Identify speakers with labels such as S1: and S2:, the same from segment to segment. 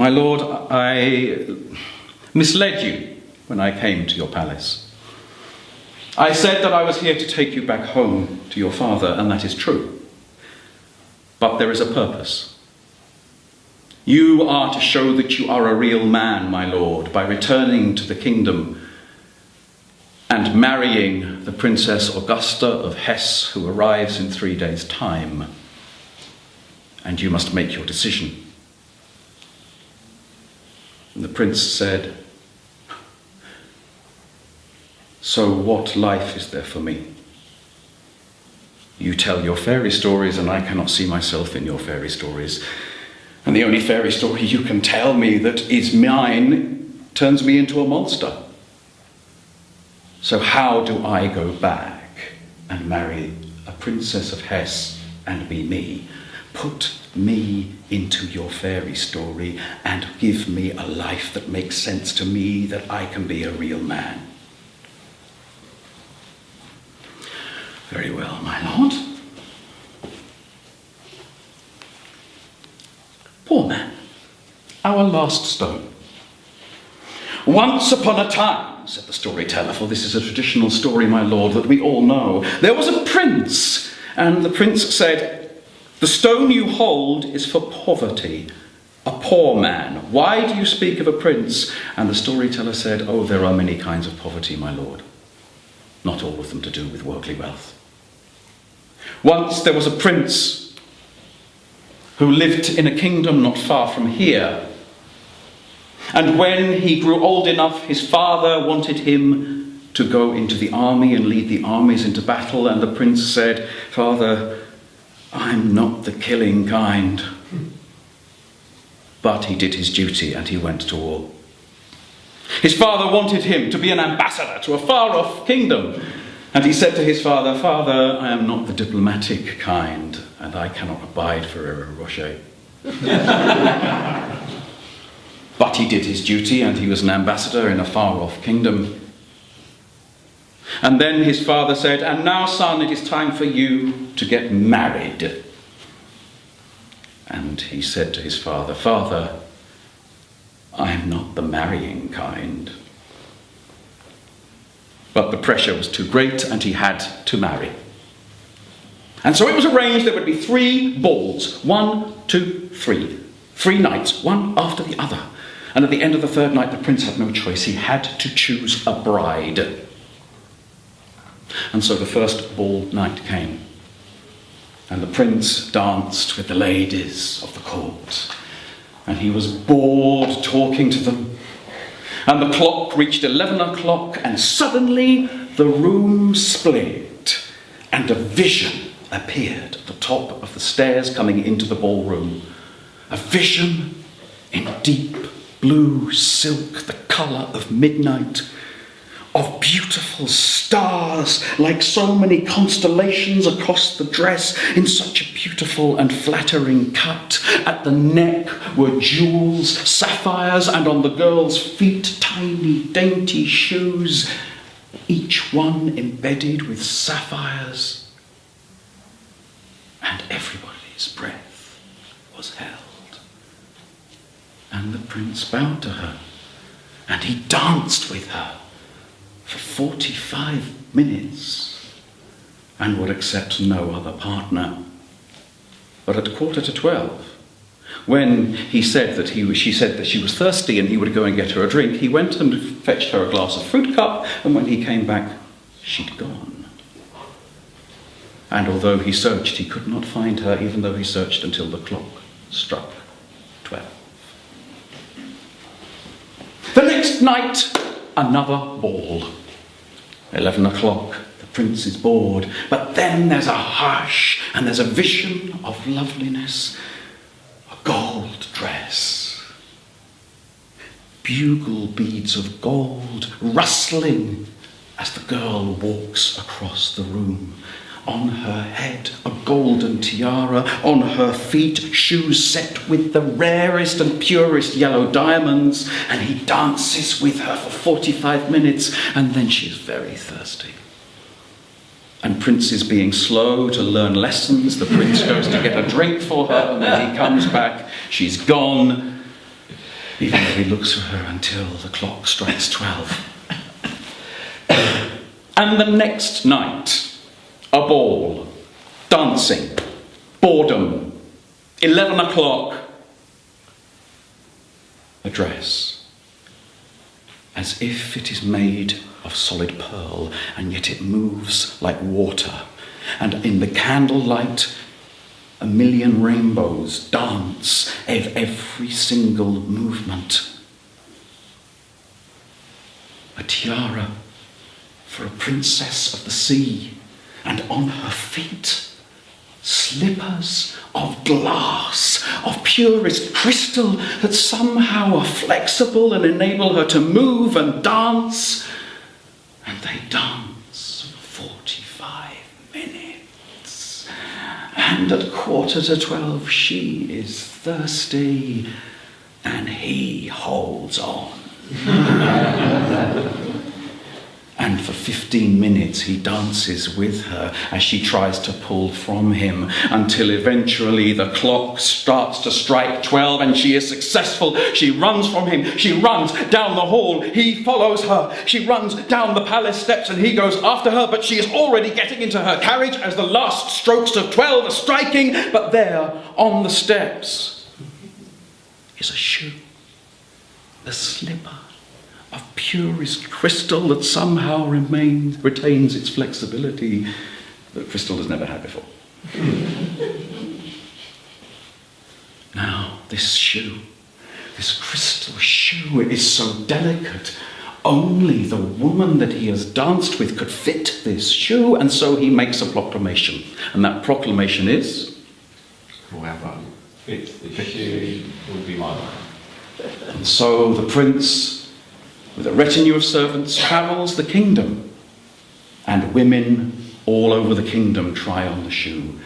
S1: My lord, I misled you when I came to your palace. I said that I was here to take you back home to your father, and that is true. But there is a purpose. You are to show that you are a real man, my lord, by returning to the kingdom and marrying the Princess Augusta of Hesse, who arrives in 3 days' time. And you must make your decision. And the prince said, so what life is there for me? You tell your fairy stories, and I cannot see myself in your fairy stories. And the only fairy story you can tell me that is mine turns me into a monster. So how do I go back and marry a princess of Hesse and be me? Put me into your fairy story and give me a life that makes sense to me, that I can be a real man. Very well, my lord. Poor man, our last stone. Once upon a time, said the storyteller, for this is a traditional story, my lord, that we all know, there was a prince, and the prince said, the stone you hold is for poverty, a poor man. Why do you speak of a prince? And the storyteller said, oh, there are many kinds of poverty, my lord, not all of them to do with worldly wealth. Once there was a prince who lived in a kingdom not far from here. And when he grew old enough, his father wanted him to go into the army and lead the armies into battle. And the prince said, Father, I'm not the killing kind. But he did his duty and he went to war. His father wanted him to be an ambassador to a far-off kingdom. And he said to his father, Father, I am not the diplomatic kind, and I cannot abide Ferrero Rocher. But he did his duty, and he was an ambassador in a far-off kingdom. And then his father said, and now, son, it is time for you to get married. And he said to his father, Father, I am not the marrying kind. But the pressure was too great and he had to marry. And so it was arranged there would be 3 balls. 1, 2, 3. 3 nights, one after the other. And at the end of the 3rd night, the prince had no choice. He had to choose a bride. And so the first ball night came. And the prince danced with the ladies of the court. And he was bored talking to them. And the clock reached 11 o'clock, and suddenly the room split, and a vision appeared at the top of the stairs coming into the ballroom. A vision in deep blue silk, the colour of midnight, of beautiful stars, like so many constellations across the dress, in such a beautiful and flattering cut. At the neck were jewels, sapphires, and on the girl's feet tiny, dainty shoes, each one embedded with sapphires. And everybody's breath was held. And the prince bowed to her, and he danced with her for 45 minutes and would accept no other partner. But at 11:45, when she said that she was thirsty and he would go and get her a drink, he went and fetched her a glass of fruit cup, and when he came back, she'd gone. And although he searched, he could not find her, even though he searched until the clock struck 12. The next night, another ball. 11 o'clock, the prince is bored, but then there's a hush and there's a vision of loveliness, a gold dress, bugle beads of gold rustling as the girl walks across the room. On her head, a golden tiara. On her feet, shoes set with the rarest and purest yellow diamonds. And he dances with her for 45 minutes, and then she is very thirsty. And Prince is being slow to learn lessons. The prince goes to get a drink for her, and then he comes back. She's gone. even though he looks for her until the clock strikes 12. And the next night, a ball, dancing, boredom, 11 o'clock, a dress, as if it is made of solid pearl, and yet it moves like water, and in the candlelight, a million rainbows dance of every single movement. A tiara for a princess of the sea, and on her feet, slippers of glass, of purest crystal that somehow are flexible and enable her to move and dance. And they dance for 45 minutes. And at 11:45, she is thirsty, and he holds on. And for 15 minutes he dances with her as she tries to pull from him, until eventually the clock starts to strike 12 and she is successful. She runs from him. She runs down the hall. He follows her. She runs down the palace steps and he goes after her, but she is already getting into her carriage as the last strokes of 12 are striking. But there on the steps is a shoe, a slipper of purest crystal that somehow retains its flexibility that crystal has never had before. Now, this shoe, this crystal shoe, is so delicate. Only the woman that he has danced with could fit this shoe, and so he makes a proclamation. And that proclamation is,
S2: whoever fits the shoe will be my wife.
S1: And so the prince, with a retinue of servants, travels the kingdom, and women all over the kingdom try on the shoe,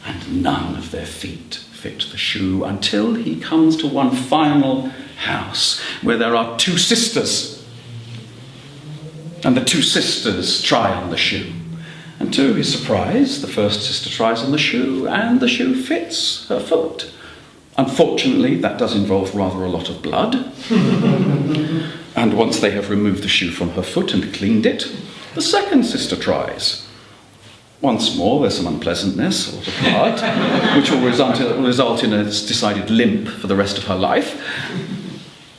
S1: and none of their feet fit the shoe, until he comes to one final house where there are two sisters, and the two sisters try on the shoe. And to his surprise, the first sister tries on the shoe, and the shoe fits her foot. Unfortunately, that does involve rather a lot of blood. And once they have removed the shoe from her foot and cleaned it, the second sister tries. Once more, there's some unpleasantness or blood, which will result in a decided limp for the rest of her life.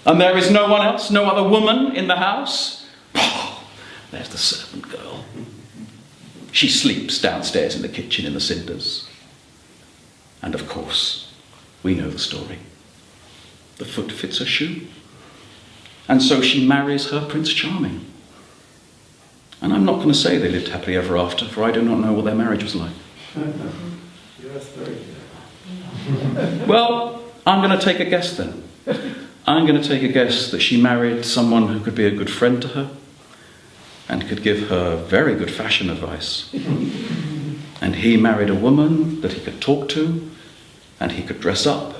S1: And there is no one else, no other woman in the house. Oh, there's the servant girl. She sleeps downstairs in the kitchen in the cinders. And of course, we know the story. The foot fits her shoe. And so she marries her Prince Charming. And I'm not going to say they lived happily ever after, for I do not know what their marriage was like. Well, I'm going to take a guess then. I'm going to take a guess that she married someone who could be a good friend to her and could give her very good fashion advice. And he married a woman that he could talk to, and he could dress up,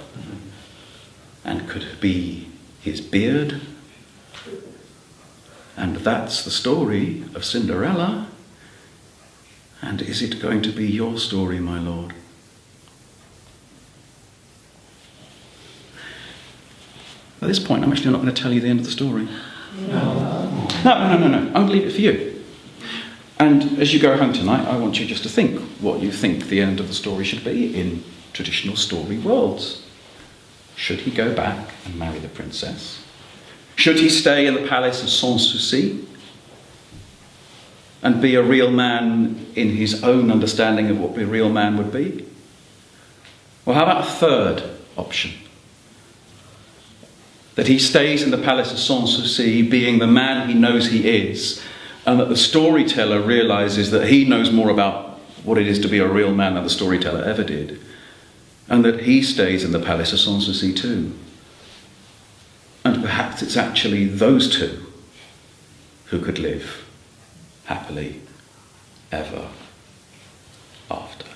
S1: and could be his beard. And that's the story of Cinderella. And is it going to be your story, my lord? At this point, I'm actually not going to tell you the end of the story. No. I'm going to leave it for you. And as you go home tonight, I want you just to think what you think the end of the story should be in traditional story worlds. Should he go back and marry the princess? Should he stay in the palace of Sans Souci and be a real man in his own understanding of what a real man would be? Well, how about a third option? That he stays in the palace of Sans Souci being the man he knows he is, and that the storyteller realises that he knows more about what it is to be a real man than the storyteller ever did, and that he stays in the palace of Sans Souci too. And perhaps it's actually those two who could live happily ever after.